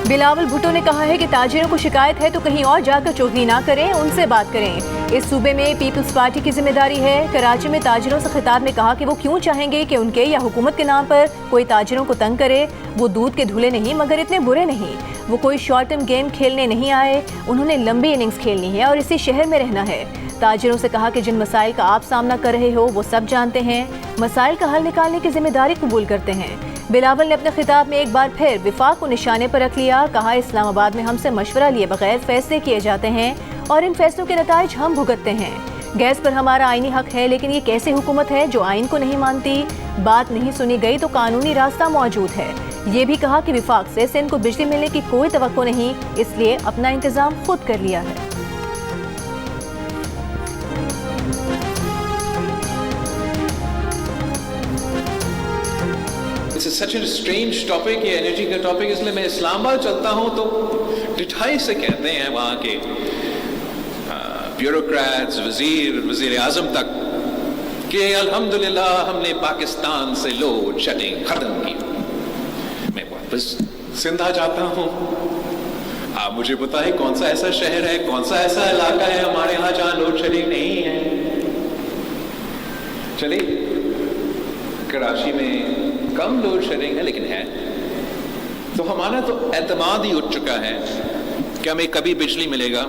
बिलावल भुट्टो ने कहा है कि ताजिरों को शिकायत है तो कहीं और जाकर चौधरी ना करें, उनसे बात करें। इस सूबे में पीपल्स पार्टी की जिम्मेदारी है। कराची में ताजिरों से खिताब में कहा कि वो क्यों चाहेंगे कि उनके या हुकूमत के नाम पर कोई ताजिरों को तंग करे। वो दूध के धुले नहीं मगर इतने बुरे नहीं। वो कोई शॉर्ट टर्म गेम खेलने नहीं आए, उन्होंने लंबी इनिंग्स खेलनी है और इसी शहर में रहना है। ताजिरों से कहा कि जिन मसाइल का आप सामना कर रहे हो वो सब जानते हैं, मसाइल का हल निकालने की जिम्मेदारी कबूल करते हैं। बिलावल ने अपने खिताब में एक बार फिर विफाक को निशाने पर रख लिया। कहा, इस्लामाबाद में हमसे मशवरा लिए बगैर फैसले किए जाते हैं और इन फैसलों के नताइज हम भुगतते हैं। गैस पर हमारा आईनी हक है, लेकिन ये कैसे हुकूमत है जो आइन को नहीं मानती। बात नहीं सुनी गई तो कानूनी रास्ता मौजूद है। ये भी कहा कि विफाक से सिंध को बिजली मिलने की कोई तवक्को नहीं, इसलिए अपना इंतजाम खुद कर लिया है। It's such a strange topic, ये एनर्जी का टॉपिक, इसलिए मैं इस्लामाबाद चलता हूँ तो डिठाई से कहते हैं वहाँ के ब्यूरोक्रेट्स, वजीर आजम तक कि अल्हम्दुलिल्लाह हमने पाकिस्तान से लोड शेडिंग खत्म की। मैं वापस सिंध आ जाता हूँ, आप मुझे बताएं कौन सा ऐसा शहर है, कौन सा ऐसा इलाका है हमारे यहाँ जहाँ लोड शेडिंग नहीं है। चलिए कराची में कम लोड शेडिंग है लेकिन है, तो हमारा तो एतमाद ही उठ चुका है कि हमें कभी बिजली मिलेगा,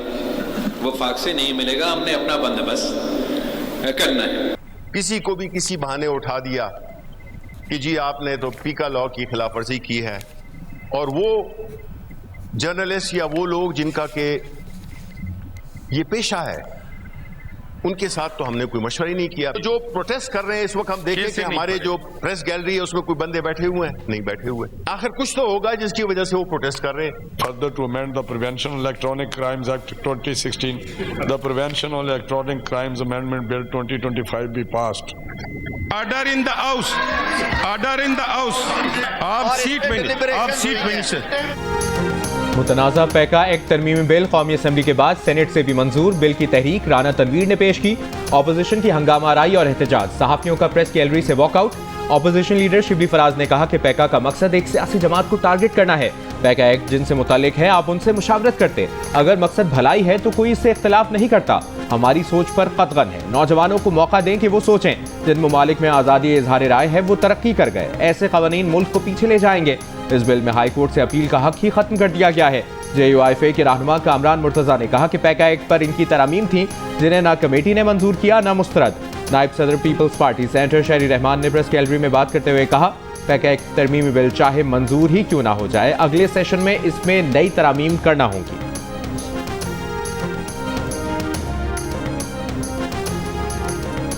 वो फाक से नहीं मिलेगा, हमने अपना बंदोबस्त करना है। किसी को भी किसी बहाने उठा दिया कि जी आपने तो पीका लॉ की खिलाफवर्जी की है, और वो जर्नलिस्ट या वो लोग जिनका के ये पेशा है उनके साथ तो हमने कोई मशवरा ही नहीं किया। तो जो प्रोटेस्ट कर रहे हैं इस वक्त हम देखें कि हमारे जो प्रेस गैलरी है उसमें कोई बंदे बैठे हुए हैं, नहीं बैठे हुए। आखिर कुछ तो होगा जिसकी वजह से वो प्रोटेस्ट कर रहे हैं। Further to amend the Prevention of Electronic Crimes Act 2016, the Prevention of Electronic Crimes Amendment Bill 2025 be passed. Order in the House. Order in the House. आप सीट मिनिस्टर। मुतनाज़ा पैका एक्ट तरमीमी bill कौमी assembly के बाद senate से भी मंजूर। Bill की तहरीक राना तनवीर ने पेश की। ऑपोजिशन की हंगामा आराई और एहतजाज, सहाफ़ियों का प्रेस गैलरी से walkout. Opposition leader Shibli Faraz ने कहा कि पैका का मकसद एक सियासी जमात को टारगेट करना है। पैका एक्ट जिनसे मुतालिक है आप उनसे मुशावरत करते, अगर मकसद भलाई है तो कोई इससे इख्तलाफ नहीं करता। हमारी सोच पर कतगन है, नौजवानों को मौका दें कि वो सोचें। जिन ममालिक में आज़ादी इजहार राय है वो तरक्की कर गए, ऐसे कवानीन मुल्क को पीछे ले जाएंगे। इस बिल में हाई कोर्ट से अपील का हक ही खत्म कर दिया गया है। JUIFA के रहनुमा कामरान मुर्तजा ने कहा कि पैका एक्ट पर इनकी तरामीम थी जिन्हें ना कमेटी ने मंजूर किया ना मुस्तरद। नायब सदर पीपल्स पार्टी सेनेटर शहरी रहमान ने प्रेस गैलरी में बात करते हुए कहा, पैका एक्ट तरमीमी बिल चाहे मंजूर ही क्यों ना हो जाए, अगले सेशन में इसमें नई तरामीम करना होगी।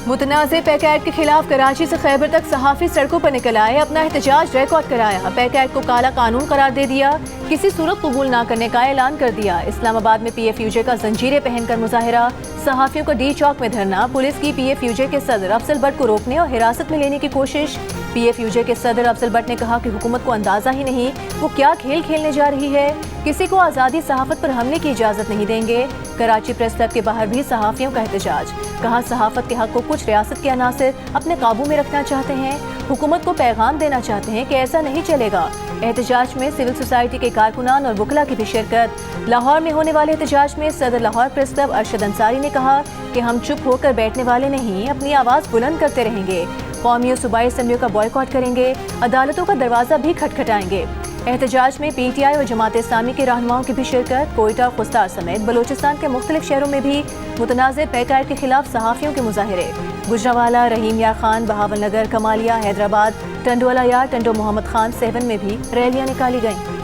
मुतनाज़े पैका एक्ट के खिलाफ कराची से खैबर तक सहाफ़ी सड़कों पर निकल आए, अपना एहतजाज रिकॉर्ड कराया। पैका एक्ट को काला कानून करार दे दिया, किसी सूरत कबूल ना करने का ऐलान कर दिया। इस्लामाबाद में PFUJ का जंजीरें पहनकर मुजाहिरा, सहाफ़ियों का D चौक में धरना। पुलिस की PFUJ के सदर अफजल भट्ट को रोकने और हिरासत में लेने की कोशिश। PFUJ के सदर अफजल भट्ट ने कहा कि हुकूमत को अंदाजा ही नहीं वो क्या खेल खेलने जा रही है, किसी को आज़ादी सहाफ़त पर हमले की इजाज़त नहीं देंगे। कराची प्रेस क्लब के बाहर भी सहाफ़ियों का एहतजाज, कहा सहाफ़त के हक को कुछ रियासत के अनासिर अपने काबू में रखना चाहते हैं, हुकूमत को पैगाम देना चाहते हैं कि ऐसा नहीं चलेगा। एहतजाज में सिविल सोसाइटी के कारकुनान और वकला की भी शिरकत। लाहौर में होने वाले एहतजाज में सदर लाहौर प्रेस क्लब अरशद अंसारी ने कहा कि हम चुप होकर बैठने वाले नहीं, अपनी आवाज़ बुलंद करते रहेंगे। कौमी और सूबाई असम्बलियों का बॉयकॉट करेंगे, अदालतों का दरवाज़ा भी खटखटाएंगे। एहतजाज में PTI और जमात इस्लामी के रहनुमाओं की भी शिरकत। कोयटा और खुस्तार समेत बलोचिस्तान के मुख्तलिफ शहरों में भी मुतनाज़े पैका एक्ट के खिलाफ सहाफ़ियों के मुजाहिरे। गुजरावाला, रहीम यार खान, बहावल नगर, कमालिया, हैदराबाद, टंडोला यार, टंडो मोहम्मद खान 7 में भी रैलियां निकाली गईं।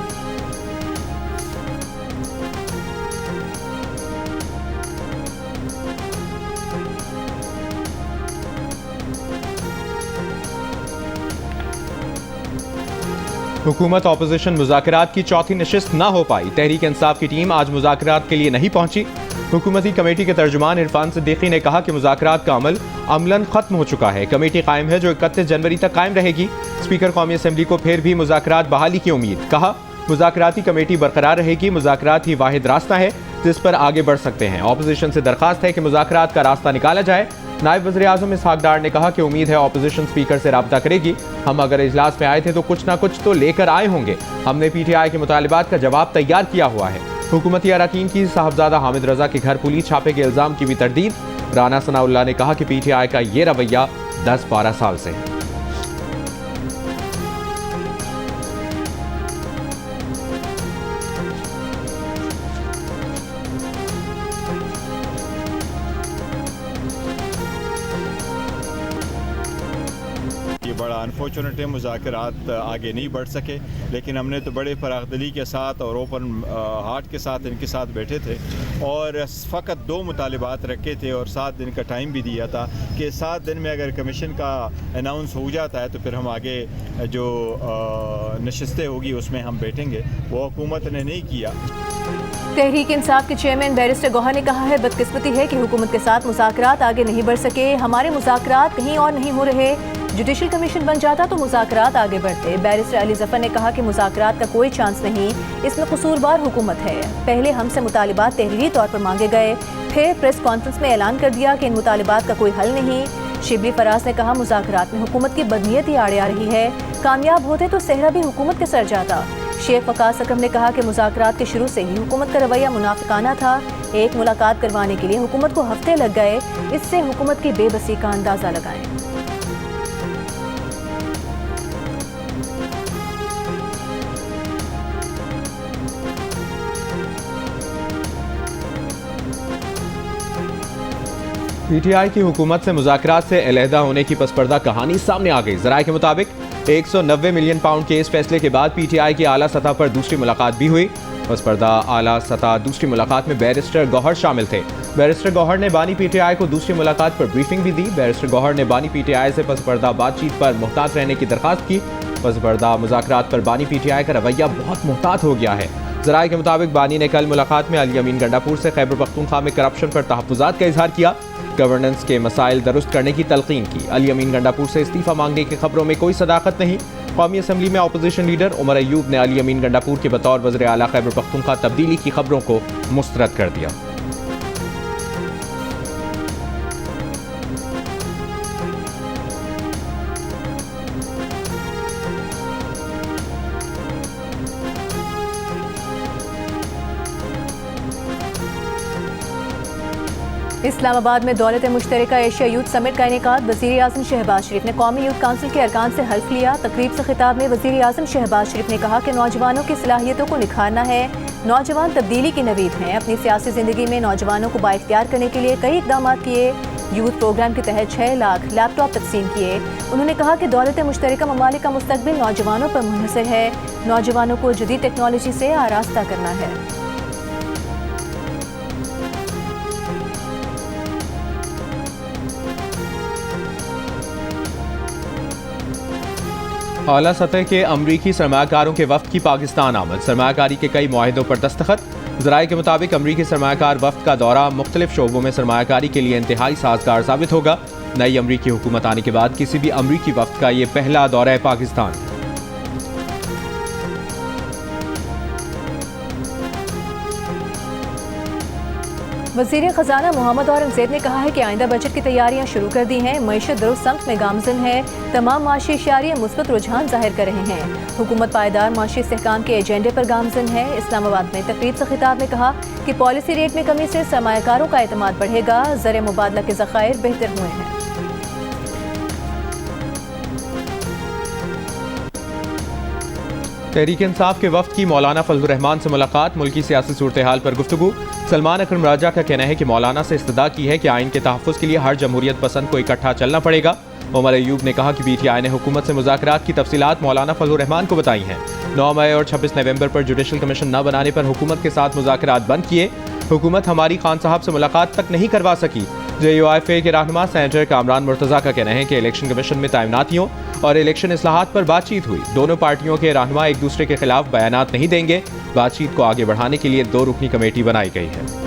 हुकूमत ऑपोजिशन मुज़ाकरात की चौथी नशिस्त ना हो पाई। तहरीक इंसाफ की टीम आज मुज़ाकरात के लिए नहीं पहुंची। हुकूमती कमेटी के तर्जुमान इरफान सिद्दीकी ने कहा कि मुज़ाकरात का अमल अमलन खत्म हो चुका है, कमेटी कायम है जो 31 जनवरी तक कायम रहेगी। स्पीकर कौमी असम्बली को फिर भी मुज़ाकरात बहाली की उम्मीद, कहा मुज़ाकराती कमेटी बरकरार रहेगी, मुज़ाकरात ही वाहिद रास्ता है। जिस पर आगे बढ़ सकते हैं। ऑपोजिशन से दरखास्त है कि मुज़ाकरात का रास्ता निकाला जाए। नायब वज़ीर आज़म इसहाक डार ने कहा कि उम्मीद है ऑपोजिशन स्पीकर से राब्ता करेगी। हम अगर इजलास में आए थे तो कुछ ना कुछ तो लेकर आए होंगे। हमने PTI के मुतालिबात का जवाब तैयार किया हुआ है। हुकूमती अरकान की साहबजादा हामिद रजा के घर पुलिस छापे के इल्ज़ाम की भी तरदीद। राना सनाउल्लाह ने कहा कि PTI का ये रवैया 10-12 साल से है। बड़ा अनफॉर्चुनेट है, मुज़ाकरात आगे नहीं बढ़ सके, लेकिन हमने तो बड़े फराखदिली के साथ और ओपन हार्ट के साथ इनके साथ बैठे थे और फ़कत 2 मुतालिबात रखे थे और 7 दिन का टाइम भी दिया था कि 7 दिन में अगर कमीशन का अनाउंस हो जाता है तो फिर हम आगे जो नशिस्तें होगी उसमें हम बैठेंगे। वो हुकूमत ने नहीं किया। तहरीक इंसाफ के चेयरमैन बैरिस्टर गौहर ने कहा है, बदकिस्मती है कि हुकूमत के साथ मुज़ाकरात आगे नहीं बढ़ सके। हमारे मुज़ाकरात कहीं और नहीं हो रहे। जुडिशल कमीशन बन जाता तो मुज़ाकरात आगे बढ़ते। बैरिस्टर अली जफर ने कहा कि मुज़ाकरात का कोई चांस नहीं, इसमें कसूरवार हुकूमत है। पहले हमसे मुतालिबात तहरीरी तौर पर मांगे गए, फिर प्रेस कॉन्फ्रेंस में ऐलान कर दिया कि इन मुतालिबात का कोई हल नहीं। शिबली फराज ने कहा, मुज़ाकरात में हुकूमत की बदनीयती आड़े आ रही है। कामयाब होते तो सेहरा भी हुकूमत के सर जाता। शेख वकास अकरम ने कहा कि मुज़ाकरात के शुरू से ही हुकूमत का रवैया मुनाफिकाना था। एक मुलाकात करवाने के लिए हुकूमत को हफ्ते लग गए। इससे हुकूमत की बेबसी का अंदाज़ा लगाएं। PTI की हुकूमत से मुज़ाकरात से अलहदा होने की पसपर्दा कहानी सामने आ गई। ज़राए के मुताबिक 190 मिलियन पाउंड के इस फैसले के बाद PTI की आला सतह पर दूसरी मुलाकात भी हुई। पसपर्दा आला सतह दूसरी मुलाकात में बैरिस्टर गौहर शामिल थे। बैरिस्टर गौहर ने बानी PTI को दूसरी मुलाकात पर ब्रीफिंग भी दी। बैरिस्टर गौहर ने बानी PTI से पसपर्दा बातचीत पर मुहतात रहने की दरखास्त की। पसपर्दा मुज़ाकरात पर बानी PTI का रवैया बहुत मुहतात हो गया है। ज़राए के मुताबिक बानी ने कल मुलाकात में अली अमीन गंडापुर से खैबर पख्तूनख्वा में करप्शन पर तहफ़्फ़ुज़ात का इजहार किया। गवर्नेंस के मसाइल दुरुस्त करने की तलकीन की। अली अमीन गंडापुर से इस्तीफ़ा मांगने की खबरों में कोई सदाकत नहीं। कौमी असम्बली में अपोजिशन लीडर उमर अयूब ने अली अमीन गंडापुर के बतौर वज़ीर आला खैबर पख्तूनख्वा तब्दीली की खबरों को मुस्तरद कर दिया। इस्लामाबाद में दौलत मुश्तरका एशिया यूथ समिट का इनेकाद। वज़ीर आज़म शहबाज शरीफ ने कौमी यूथ काउंसिल के अरकान से हल्फ लिया। तकरीब से खिताब में वज़ीर आज़म शहबाज शरीफ ने कहा कि नौजवानों की सलाहियतों को निखारना है। नौजवान तब्दीली की नवीद हैं। अपनी सियासी ज़िंदगी में नौजवानों को बाइख्तियार करने के लिए कई इक़दाम किए। यूथ प्रोग्राम के तहत 6 लाख लैपटॉप तकसीम किए। उन्होंने कहा कि दौलत मुश्तरका ममालिक का मुस्तक़बिल नौजवानों पर मुनहसर है। नौजवानों को जदीद टेक्नोलॉजी से आरास्ता करना है। आला सतह के अमरीकी सरमाकारों के वफ्द की पाकिस्तान आमद। सरमाकारी के कई मुआहिदों पर दस्तखत। ज़राए के मुताबिक अमरीकी सरमाकार वफ्द का दौरा मुख्तलिफ शोबों में सरमाकारी के लिए इंतहाई साजगार साबित होगा। नई अमरीकी हुकूमत आने के बाद किसी भी अमरीकी वफ्द का ये पहला दौरा है पाकिस्तान। वज़ीर ख़जाना मोहम्मद औरंगज़ेब ने कहा है कि आइंदा बजट की तैयारियां शुरू कर दी हैं। मईशत दुरुस्त समत में गामज़न है। तमाम माशी इशारे मुस्बत रुझान जाहिर कर रहे हैं। हुकूमत पायदार माशी इस्तेहकाम के एजेंडे पर गामज़न है। इस्लामाबाद में तकरीब से खिताब में कहा कि पॉलिसी रेट में कमी से सरमायाकारों का एतमाद बढ़ेगा। ज़र मुबादला के ज़खायर बेहतर हुए हैं। तहरीक इंसाफ के वफ्द की मौलाना फजलुर रहमान से मुलाकात। मुल्की सियासी सूरत हाल पर गुफ्तगू। सलमान अकरम राजा का कहना है कि मौलाना से इस्तदा की है कि आइन के तहफ़्फ़ुज़ के लिए हर जमहूरियत पसंद को इकट्ठा चलना पड़ेगा। उमर अयूब ने कहा कि PTI ने हुकूमत से मुज़ाकरात की तफसीलात मौलाना फजलुर रहमान को बताई हैं। 9 मई और 26 नवंबर पर जुडिशल कमीशन न बनाने पर हुकूमत के साथ मुज़ाकरात बंद किए। हुकूमत हमारी खान साहब से मुलाकात तक नहीं करवा सकी। JUIFA के रहनुमा सेनेटर कामरान मुर्तज़ा का कहना है कि इलेक्शन कमीशन में तैनातियों और इलेक्शन इस्लाहात पर बातचीत हुई। दोनों पार्टियों के रहनुमा एक दूसरे के खिलाफ बयानात नहीं देंगे। बातचीत को आगे बढ़ाने के लिए 2 रुकनी कमेटी बनाई गई है।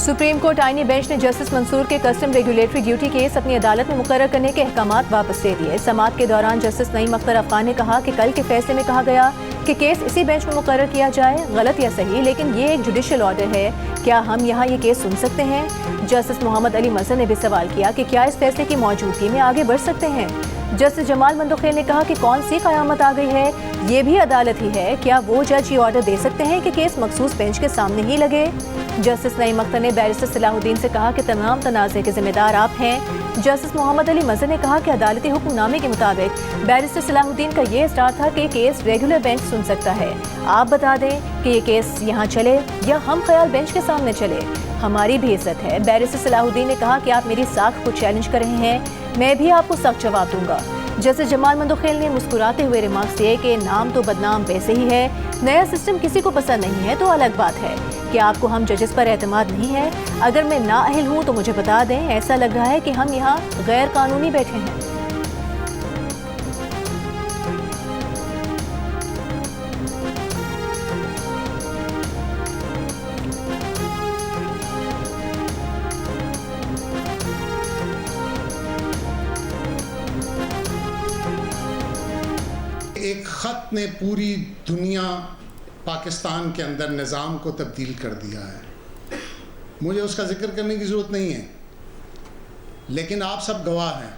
सुप्रीम कोर्ट आईनी बेंच ने जस्टिस मंसूर के कस्टम रेगुलेटरी ड्यूटी केस अपनी अदालत में मुकर्रर करने के अहकामात वापस ले लिए। समाअत के दौरान जस्टिस नईम अख्तर अफगान ने कहा कि कल के फैसले में कहा गया कि केस इसी बेंच में मुकर्रर किया जाए, गलत या सही, लेकिन ये एक जुडिशियल ऑर्डर है, क्या हम यहाँ ये केस सुन सकते हैं? जस्टिस मोहम्मद अली मजहर ने भी सवाल किया कि क्या इस फैसले की मौजूदगी में आगे बढ़ सकते हैं? जस्टिस जमाल मंदोखेल ने कहा कि कौन सी कयामत आ गई है, ये भी अदालत ही है, क्या वो जज ये ऑर्डर दे सकते हैं कि केस मखसूस बेंच के सामने ही लगे? जस्टिस नईम अख्तर ने बैरिस्टर सलाहुद्दीन से कहा कि तमाम तनाज़े के जिम्मेदार आप हैं। जस्टिस मोहम्मद अली मजहर ने कहा कि अदालती हुक्मनामे के मुताबिक बैरिस्टर सलाहुद्दीन का ये स्टार था कि केस रेगुलर बेंच सुन सकता है। आप बता दें कि ये केस यहाँ चले या हम ख्याल बेंच के सामने चले, हमारी भी इज्जत है। बैरिस्टर सलाहुद्दीन ने कहा कि आप मेरी साख को चैलेंज कर रहे हैं, मैं भी आपको सख्त जवाब दूंगा। जस्टिस जमाल मंदोखेल ने मुस्कुराते हुए रिमार्क्स दिए कि नाम तो बदनाम वैसे ही है, नया सिस्टम किसी को पसंद नहीं है तो अलग बात है कि आपको हम जजेस पर एतमाद नहीं है। अगर मैं नाअहल हूँ तो मुझे बता दें, ऐसा लग रहा है कि हम यहाँ गैर कानूनी बैठे हैं। एक ख़त ने पूरी दुनिया पाकिस्तान के अंदर निज़ाम को तब्दील कर दिया है। मुझे उसका जिक्र करने की ज़रूरत नहीं है, लेकिन आप सब गवाह हैं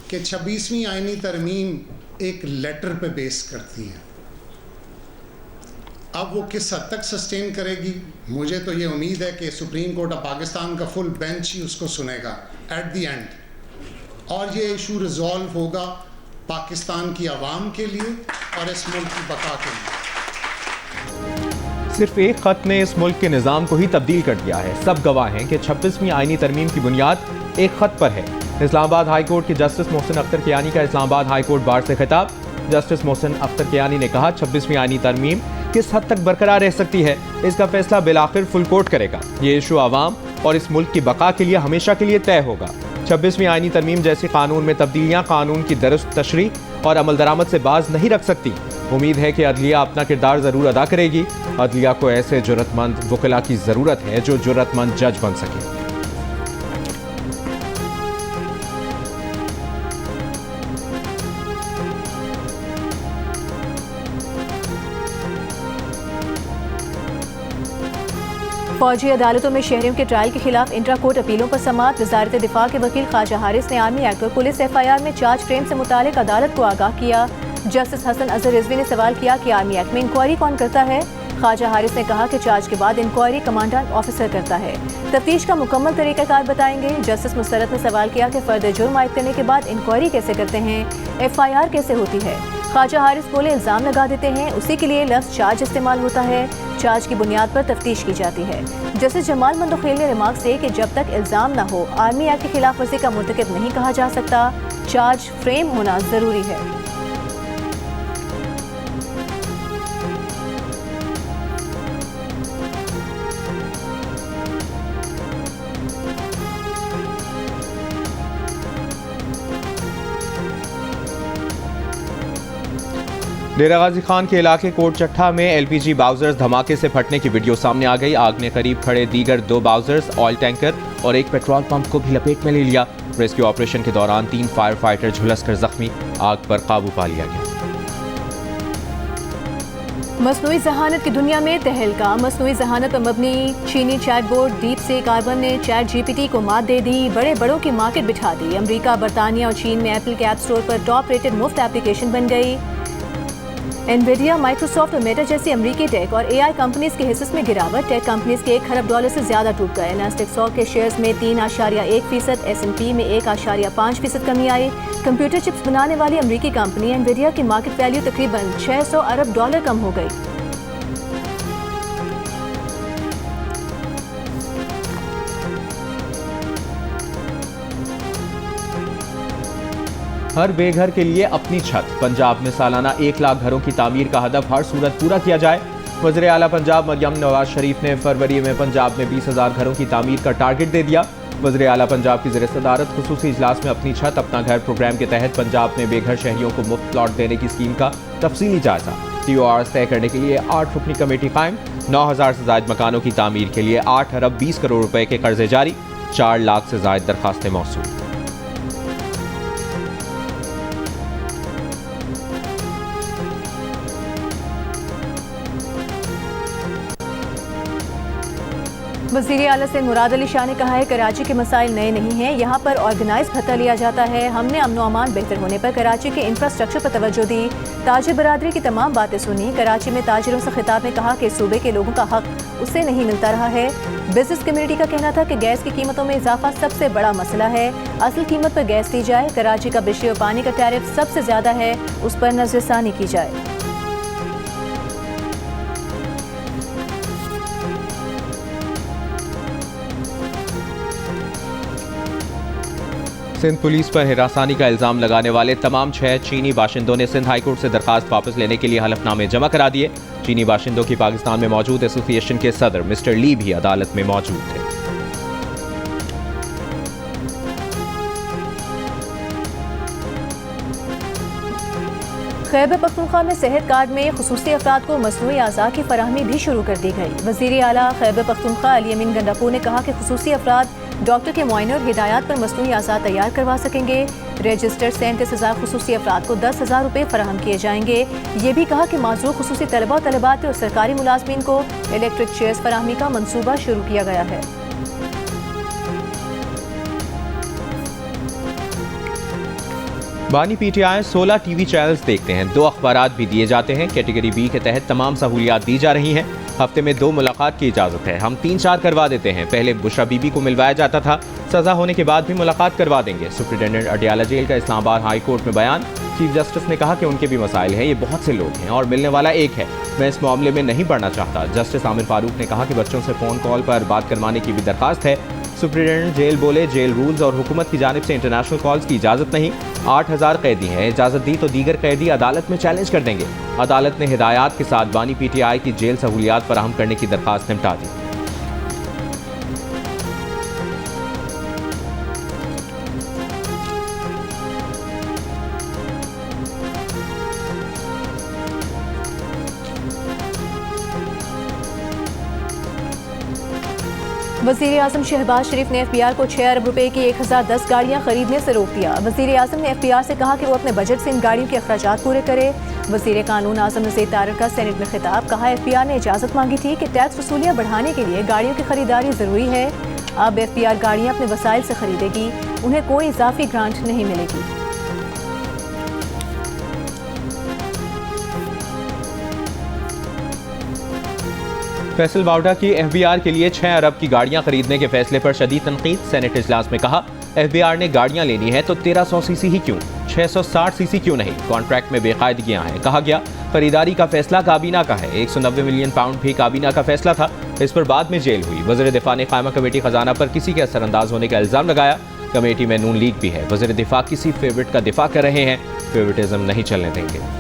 कि 26वीं आईनी तरमीम एक लेटर पे बेस करती है। अब वो किस हद तक सस्टेन करेगी, मुझे तो ये उम्मीद है कि सुप्रीम कोर्ट ऑफ पाकिस्तान का फुल बेंच ही उसको सुनेगा एट दी एंड, और ये इशू रिजॉल्व होगा पाकिस्तान की आवाम के लिए और इस मुल्क की बका के लिए। सिर्फ एक खत ने इस मुल्क के निज़ाम को ही तब्दील कर दिया है। सब गवाह हैं कि 26वीं आईनी तरमीम की बुनियाद एक खत पर है। इस्लामाबाद हाई कोर्ट के जस्टिस मोहसिन अख्तर कियानी का इस्लामाबाद हाई कोर्ट बार से खिताब। जस्टिस मोहसिन अख्तर कियानी ने कहा 26वीं आईनी तरमीम किस हद तक बरकरार रह सकती है, इसका फैसला बिलाखिर फुल कोर्ट करेगा। ये इशू आवाम और इस मुल्क की बका के लिए हमेशा के लिए तय होगा। 26वीं आईनी तरमीम जैसी कानून में तब्दीलियाँ कानून की दुरुस्त तशरीह और अमल दरामद से बाज नहीं रख सकती। उम्मीद है कि अदलिया अपना किरदार ज़रूर अदा करेगी। अदलिया को ऐसे जुर्रतमंद वकीला की ज़रूरत है जो जुर्रतमंद जज बन सके। फौजी अदालतों में शहरियों के ट्रायल के खिलाफ इंट्रा कोर्ट अपीलों पर समाअत। वजारत दिफा के वकील ख्वाजा हारिस ने आर्मी एक्ट और पुलिस FIR में चार्ज फ्रेम से मुतालिक अदालत को आगाह किया। जस्टिस हसन अजहर रिजवी ने सवाल किया कि आर्मी एक्ट में इंक्वायरी कौन करता है। ख्वाजा हारिस ने कहा कि चार्ज के बाद इंक्वायरी कमांडेंट ऑफिसर करता है। तफ्तीश का मुकम्मल तरीक़ाकार बताएंगे। जस्टिस मुस्तरद ने सवाल किया कि फर्द जुर्म आयद करने के बाद इंक्वायरी कैसे करते हैं, FIR कैसे होती है। ख्वाजा हारिस बोले इल्ज़ाम लगा देते हैं, उसी के लिए लफ्ज़ चार्ज इस्तेमाल होता है, चार्ज की बुनियाद पर तफ्तीश की जाती है। जस्टिस जमाल मंदोखेल ने रिमार्क्स दिए कि जब तक इल्ज़ाम न हो आर्मी एक्ट की खिलाफ वर्जी का मुर्तकिब नहीं कहा जा सकता, चार्ज फ्रेम होना ज़रूरी है। डेरा गाजी खान के इलाके कोट चट्ठा में LPG बाउजर्स धमाके से फटने की वीडियो सामने आ गई। आग ने करीब खड़े दीगर 2 बाउजर्स, ऑयल टैंकर और एक पेट्रोल पंप को भी लपेट में ले लिया। रेस्क्यू ऑपरेशन के दौरान 3 फायर फाइटर झुलसकर जख्मी, आग पर काबू पा लिया गया। मसनूई जहानत की दुनिया में तहलका। मसनूई जहानत पर मबनी चीनी चैटबोट डीप से कार्बन ने ChatGPT को मात दे दी, बड़े बड़ों की मार्केट बिठा दी। अमेरिका, बरतानिया और चीन में एप्पल के ऐप स्टोर पर टॉप रेटेड मुफ्त एप्लीकेशन बन गई। एनवीडिया, माइक्रोसॉफ्ट और मेटा जैसी अमरीकी टेक और AI कंपनीज के हिस्से में गिरावट। टेक कंपनीज के $1 खरब से ज्यादा टूट गए। नास्डेक 100 के शेयर्स में 3.1%, S&P में 1.5% कमी आई। कंप्यूटर चिप्स बनाने वाली अमरीकी कंपनी एनवीडिया की मार्केट वैल्यू तकरीबन $600 अरब कम हो गई। हर बेघर के लिए अपनी छत। पंजाब में सालाना 1 लाख घरों की तामीर का हदफ हर सूरत पूरा किया जाए। वज़ीर आला पंजाब मरियम नवाज शरीफ ने फरवरी में पंजाब में 20,000 घरों की तामीर का टारगेट दे दिया। वज़ीर आला पंजाब की ज़ेर-ए-सदारत खुसूसी इजलास में अपनी छत अपना घर प्रोग्राम के तहत पंजाब में बेघर शहरियों को मुफ्त प्लॉट देने की स्कीम का तफसीली जायजा। TOR तय करने के लिए 8 रुकनी कमेटी कायम। 9,000 से ज्यादा मकानों की तामीर के लिए 8 अरब 20 करोड़ रुपए के कर्जे जारी। 4 लाख से ज्यादा दरखास्तें मौसूल। वज़ीर आला से मुराद अली शाह ने कहा है कराची के मसाइल नए नहीं हैं, यहाँ पर ऑर्गेनाइज भत्ता लिया जाता है। हमने अमन व अमान बेहतर होने पर कराची के इंफ्रास्ट्रक्चर पर तवज्जो दी। ताजिर बरादरी की तमाम बातें सुनी। कराची में ताजिरों से खिताब में कहा कि सूबे के लोगों का हक उससे नहीं मिलता रहा है। बिजनेस कम्युनिटी का कहना था कि गैस की कीमतों में इजाफा सबसे बड़ा मसला है। असल कीमत पर गैस दी जाए। कराची का बिजली और पानी का टैरिफ सबसे ज़्यादा है, उस पर नज़रसानी की जाए। सिंध पुलिस पर हिरासानी का इल्जाम लगाने वाले तमाम 6 चीनी बाशिंदों ने सिंध हाईकोर्ट से दरखास्त वापस लेने के लिए हलफनामे जमा करा दिए। चीनी बाशिंदों की पाकिस्तान में मौजूद एसोसिएशन के सदर मिस्टर ली भी अदालत में मौजूद थे। खैबर पख्तूनख्वा में सेहत कार्ड में खुसूसी अफराद को मसनूई आज़ा की फराहमी भी शुरू कर दी गई। वज़ीर आला खैबर पख्तूनख्वा अली अमीन गंडापुर ने कहा कि खुसूसी अफराद डॉक्टर के मुआयने और हिदायत पर मसनूई आज़ा तैयार करवा सकेंगे। रजिस्टर्ड 37,000 खुसूसी अफराद को 10,000 रुपये फराहम किए जाएंगे। ये भी कहा कि माजूर खुसूसी तलबा और तलबात और सरकारी मुलाजमीन को इलेक्ट्रिक चेयर्स फराहमी का मनसूबा शुरू किया गया है। बानी PTI 16 TV चैनल्स देखते हैं। 2 अखबारात भी दिए जाते हैं। कैटेगरी B के तहत तमाम सहूलियात दी जा रही हैं। हफ्ते में 2 मुलाकात की इजाज़त है। हम 3-4 करवा देते हैं। पहले बुशरा बीबी को मिलवाया जाता था, सज़ा होने के बाद भी मुलाकात करवा देंगे। सुप्रिटेंडेंट अडियाला जेल का इस्लामाबाद हाई कोर्ट में बयान। चीफ जस्टिस ने कहा कि उनके भी मसाइल हैं, ये बहुत से लोग हैं और मिलने वाला एक है। मैं इस मामले में नहीं बढ़ना चाहता। जस्टिस आमिर फारूक ने कहा कि बच्चों से फ़ोन कॉल पर बात करवाने की भी दरखास्त है। सुप्रिटेंडेंट जेल बोले जेल रूल्स और हुकूमत की जानिब से इंटरनेशनल कॉल्स की इजाज़त नहीं। 8,000 कैदी हैं, इजाज़त दी तो दीगर कैदी अदालत में चैलेंज कर देंगे। अदालत ने हिदायत के साथ बानी PTI की जेल सहूलियात फराहम करने की दरखास्त निपटा दी। वज़ीर आज़म शहबाज शरीफ ने FBR को 6 अरब रुपए की 1010 गाड़ियाँ खरीदने से रोक दिया। वज़ीर आज़म ने FBR से कहा कि वो अपने बजट से इन गाड़ियों के अखराजात पूरे करे। वज़ीर कानून आज़म नज़ीर तारिक का सेनेट में खिताब। कहा FBR ने इजाज़त मांगी थी कि टैक्स वसूलियाँ बढ़ाने के लिए गाड़ियों की खरीदारी ज़रूरी है। अब FBR गाड़ियाँ अपने वसाइल से खरीदेगी, उन्हें कोई इजाफी ग्रांट नहीं मिलेगी। फैसल बाउडा की FBR के लिए 6 अरब की गाड़ियां खरीदने के फैसले पर शदीद तनकीद। सेनेट इजलास में कहा FBR ने गाड़ियां लेनी है तो 1300 सीसी ही क्यों, 660 सीसी क्यों नहीं। कॉन्ट्रैक्ट में बेकायदगियां हैं। कहा गया खरीदारी का फैसला काबीना का है। 190 मिलियन पाउंड भी काबीना का फैसला था, इस पर बाद में जेल हुई। वज़ीर दिफा ने कायमा कमेटी खजाना पर किसी के असरअंदाज होने का इल्ज़ाम लगाया। कमेटी में नून लीग भी है। वज़ीर दिफा किसी फेवरेट का दिफा कर रहे हैं, फेवरेटिज्म नहीं चलने देंगे।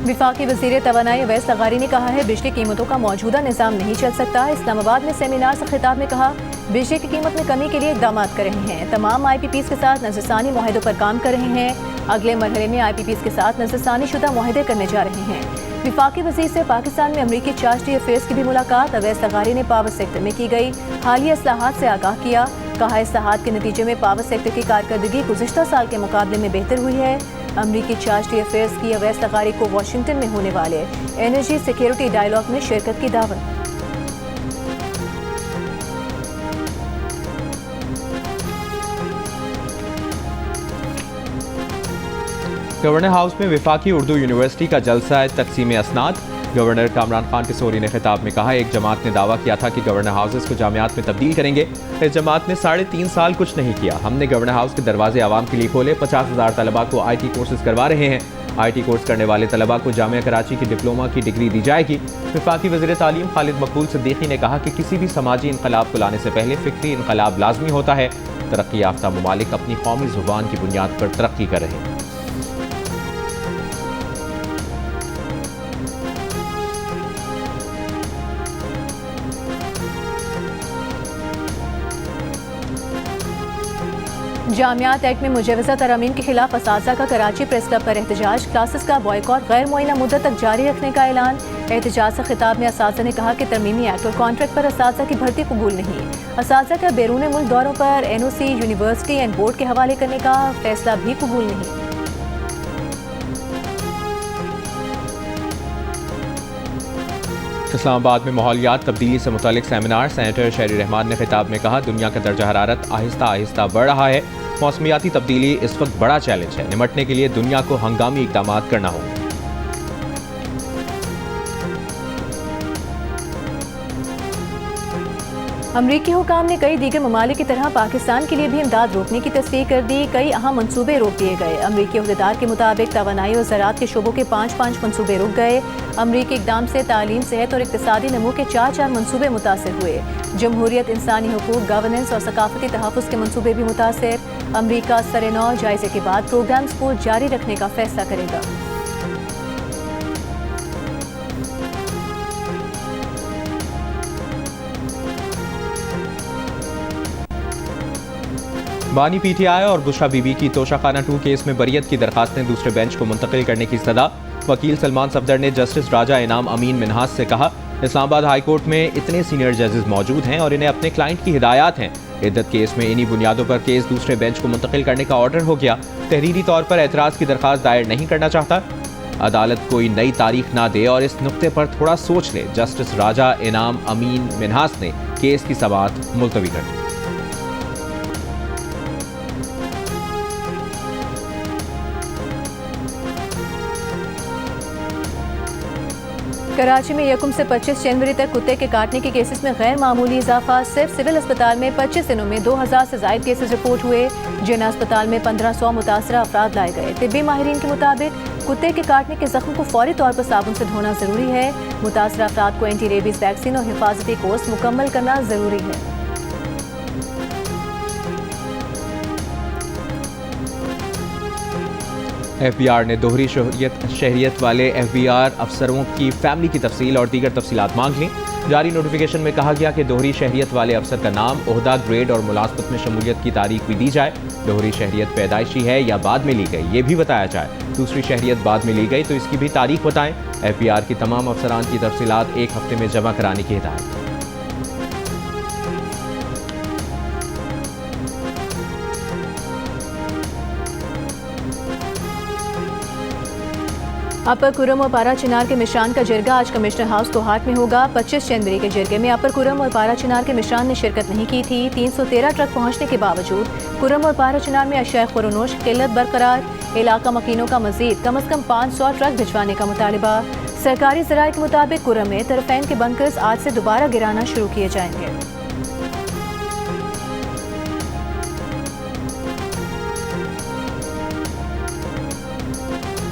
विफाकी वज़ीर तवानाई अवैस लगारी ने कहा है बिजली कीमतों का मौजूदा निज़ाम नहीं चल सकता। इस्लामाबाद में सेमिनार से खिताब में कहा बिजली की कीमत में कमी के लिए इक़दाम कर रहे हैं। तमाम IPPs के साथ नज़रसानी मुआहदों पर काम कर रहे हैं। अगले मरहले में IPPs के साथ नज़रसानी शुदा मुआहदे करने जा रहे हैं। विफाकी वज़ीर से पाकिस्तान में अमरीकी चार्ज अफेयर्स की भी मुलाकात अवैस लगारी ने पावर सेक्टर में की गई। हालिया इस्लाहात से आगाह किया। कहा इस्लाहात के नतीजे में पावर सेक्टर की कारकर्दगी गुज़िश्ता साल के मुकाबले में बेहतर हुई है। अमरीकी चार्ज अफेयर्स की अवैस लगारी को वाशिंगटन में होने वाले एनर्जी सिक्योरिटी डायलॉग में शिरकत की दावत। गवर्नर हाउस में विफाकी उर्दू यूनिवर्सिटी का जलसा तकसीम असनाद। गवर्नर कामरान खान किशोरी ने खिताब में कहा एक जमात ने दावा किया था कि गवर्नर हाउसेस को जामियात में तब्दील करेंगे। इस जमात ने 3.5 साल कुछ नहीं किया। हमने गवर्नर हाउस के दरवाजे आवाम के लिए खोले। 50,000 तलबा को IT कोर्सेज करवा रहे हैं। IT कोर्स करने वाले तलबा को जामिया कराची की डिप्लोमा की डिग्री दी जाएगी। विफाकी वज़ीर तालीम खालिद मकबूल सिद्दीकी ने कहा कि किसी भी समाजी इनकलाब को लाने से पहले फ़िक्री इनकलाब लाजमी होता है। तरक्की याफ्ता ममालिक अपनी कौमी ज़ुबान की बुनियाद पर तरक्की कर रहे हैं। जामियात एक्ट में मुजवज़ा तरमीम के खिलाफ असातिज़ा का कराची प्रेस क्लब पर एहतजाज, क्लासेस का बॉयकॉट गैर मुअय्यना मुद्दत तक जारी रखने का ऐलान। एहतजाज से खिताब में असातिज़ा ने कहा कि तरमीमी एक्ट और कॉन्ट्रैक्ट पर असातिज़ा की भर्ती कबूल नहीं। असातिज़ा का बैरून मुल्क दौरों पर NOC यूनिवर्सिटी एंड बोर्ड के हवाले करने का फैसला भी कबूल नहीं। इस्लामाबाद में माहौलियात तब्दीली से मुतालिक सेमिनार, सेनेटर शहरी रहमान ने खिताब में कहा, दुनिया का दर्जा हरारत आहिस्ता आहिस्ता बढ़ रहा है। मौसमियाती तब्दीली इस वक्त बड़ा चैलेंज है। निपटने के लिए दुनिया को हंगामी इक़दाम करना होगा। अमरीकी हुकाम ने कई दीगर ममालिक की तरह पाकिस्तान के लिए भी इमदाद रोकने की तस्दीक कर दी। कई अहम मंसूबे रोक दिए गए। अमरीकी अहदेदार के मुताबिक तवानाई और ज़राअत के शोबों के 5 मंसूबे रुक गए। अमरीकी इक़दाम से तालीम, सेहत और इक़्तिसादी नमू के 4 मंसूबे मुतासर हुए। जमहूरियत, इंसानी हुकूक, गवर्नेंस और सकाफती तहफ़्फ़ुज़ के मंसूबे भी मुतासर। अमरीका सरे-नौ जायजे के बाद प्रोग्राम्स को जारी रखने का फैसला करेगा। बानी PTI और बुशरा बीबी की तोशाखाना 2 केस में बरियत की दरखास्तें दूसरे बेंच को मुंतकिल करने की सदा। वकील सलमान सफदर ने जस्टिस राजा इनाम अमीन मिन्हास से कहा, इस्लामाबाद हाई कोर्ट में इतने सीनियर जजेस मौजूद हैं और इन्हें अपने क्लाइंट की हिदायत हैं। इद्दत केस में इन्हीं बुनियादों पर केस दूसरे बेंच को मुंतकिल करने का ऑर्डर हो गया। तहरीरी तौर पर एतराज़ की दरखास्त दायर नहीं करना चाहता। अदालत कोई नई तारीख ना दे और इस नुक्ते पर थोड़ा सोच ले। जस्टिस राजा इनाम अमीन मिन्हास ने केस की समाअत मुलतवी कर दी। कराची में 1 से 25 जनवरी तक कुत्ते के काटने के केसेस में गैर मामूली इजाफा। सिर्फ सिविल अस्पताल में 25 दिनों में 2000 से ज़ायद केसेस रिपोर्ट हुए। जिना अस्पताल में 1500 मुतासरा अफराद लाए गए। तिब्बी माहिरीन के मुताबिक कुत्ते के काटने के जख्म को फौरी तौर पर साबुन से धोना ज़रूरी है। मुतासरा अफराद को एंटी रेबीज़ वैक्सीन और हिफाजती कोर्स मुकम्मल करना ज़रूरी है। FBR ने दोहरी शहरियत वाले FBR अफसरों की फैमिली की तफसील और दीगर तफसीलात मांग ली। जारी नोटिफिकेशन में कहा गया कि दोहरी शहरियत वाले अफसर का नाम, ओहदा, ग्रेड और मुलाजमत में शमूलियत की तारीख भी दी जाए। दोहरी शहरियत पैदाइशी है या बाद में ली गई, ये भी बताया जाए। दूसरी शहरियत बाद में ली गई तो इसकी भी तारीख बताएं। FBR की तमाम अफसरान की तफसीलात 1 हफ्ते में जमा कराने की हिदायत। अपर कुरम और पारा चिनार के मिशान का जरगा आज कमिश्नर हाउस कोहाट में होगा। 25 जनवरी के जरगे में अपर कुरम और पारा चिनार के मिशान ने शिरकत नहीं की थी। 313 ट्रक पहुंचने के बावजूद कुरम और पारा चिनार में अशया खुरोनोश किल्लत बरकरार। इलाका मकीनों का मजीद कम अज कम 500 ट्रक भिजवाने का मुतालिबा। सरकारी ज़राए के मुताबिक कुरम में तरफैन के बंकर्स आज से दोबारा गिराना शुरू किए जाएंगे।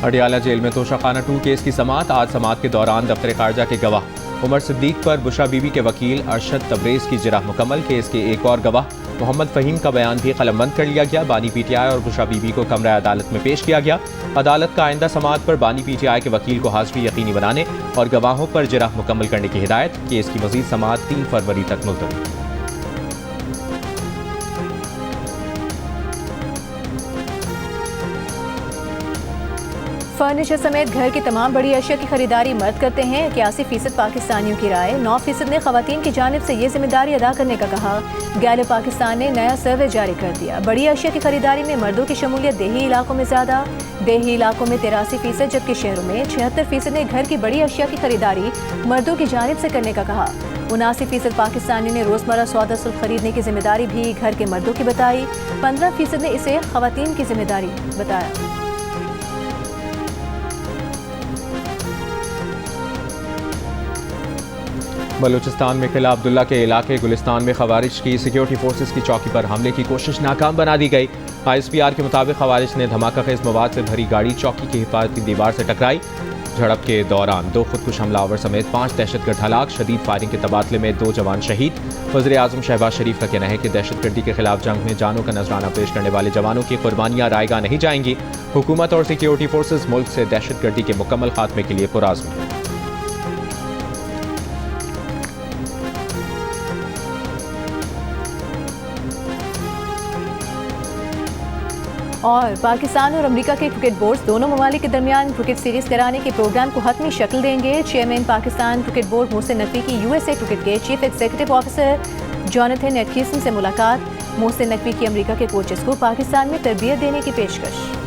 अडियाला जेल में तोशाखाना 2 केस की समाअत। आज समाअत के दौरान दफ्तर खारजा के गवाह उमर सिद्दीक पर बुशरा बीबी के वकील अरशद तबरेज़ की जिरह मुकम्मल। केस के एक और गवाह मोहम्मद फ़हीम का बयान भी कलमबंद कर लिया गया। बानी PTI और बुशरा बीबी को कमरा अदालत में पेश किया गया। अदालत का आइंदा समाअत पर बानी PTI के वकील को हाजिरी यकीनी बनाने और गवाहों पर जिरह मुकम्मल करने की हिदायत। केस की मज़ीद समाअत 3 फरवरी तक मुलतवी। फर्नीचर समेत घर की तमाम बड़ी अशिया की खरीदारी मर्द करते हैं। 81% पाकिस्तानियों की राय। 9% ने खवातीन की जानिब से ये जिम्मेदारी अदा करने का कहा। गैलप पाकिस्तान ने नया सर्वे जारी कर दिया। बड़ी अशिया की खरीदारी में मर्दों की शमूलियत देही इलाकों में ज़्यादा। देही इलाकों में 83%, जबकि शहरों में 76% ने घर की बड़ी अशिया की खरीदारी मर्दों की जानिब से करने का कहा। 79% पाकिस्तानियों ने रोज़मर्रा सौदा सुल्फ खरीदने की जिम्मेदारी भी घर के मर्दों की बताई। 15% ने इसे खवातीन की जिम्मेदारी बताया। बलूचिस्तान में किला अब्दुल्ला के इलाके गुलिस्तान में खवारिज की सिक्योरिटी फोर्सेस की चौकी पर हमले की कोशिश नाकाम बना दी गई। ISPR के मुताबिक खवारिज ने धमाका खेज मवाद से भरी गाड़ी चौकी की हिफाजती दीवार से टकराई। झड़प के दौरान 2 खुदकुश हमलावर समेत 5 दहशतगर्द हलाक। शदीद फायरिंग के तबादले में 2 जवान शहीद। वज़ीर आज़म शहबाज शरीफ का कहना है कि दहशतगर्दी के खिलाफ जंग में जानों का नजराना पेश करने वाले जवानों की कुर्बानियां रायगा नहीं जाएंगी। हुकूमत और सिक्योरिटी फोर्सेस मुल्क से दहशतगर्दी के मुकम्मल खात्मे के लिए पुरआज़म हैं। और पाकिस्तान और अमेरिका के क्रिकेट बोर्ड्स दोनों ममालिक के दरमियान क्रिकेट सीरीज कराने के प्रोग्राम को हतमी शक्ल देंगे। Chairman Pakistan cricket board Mohsin Naqvi की यूएसए क्रिकेट के chief executive officer Jonathan Atkinson से मुलाकात। मोहसिन नकवी की अमेरिका के कोचेस को पाकिस्तान में तरबियत देने की पेशकश।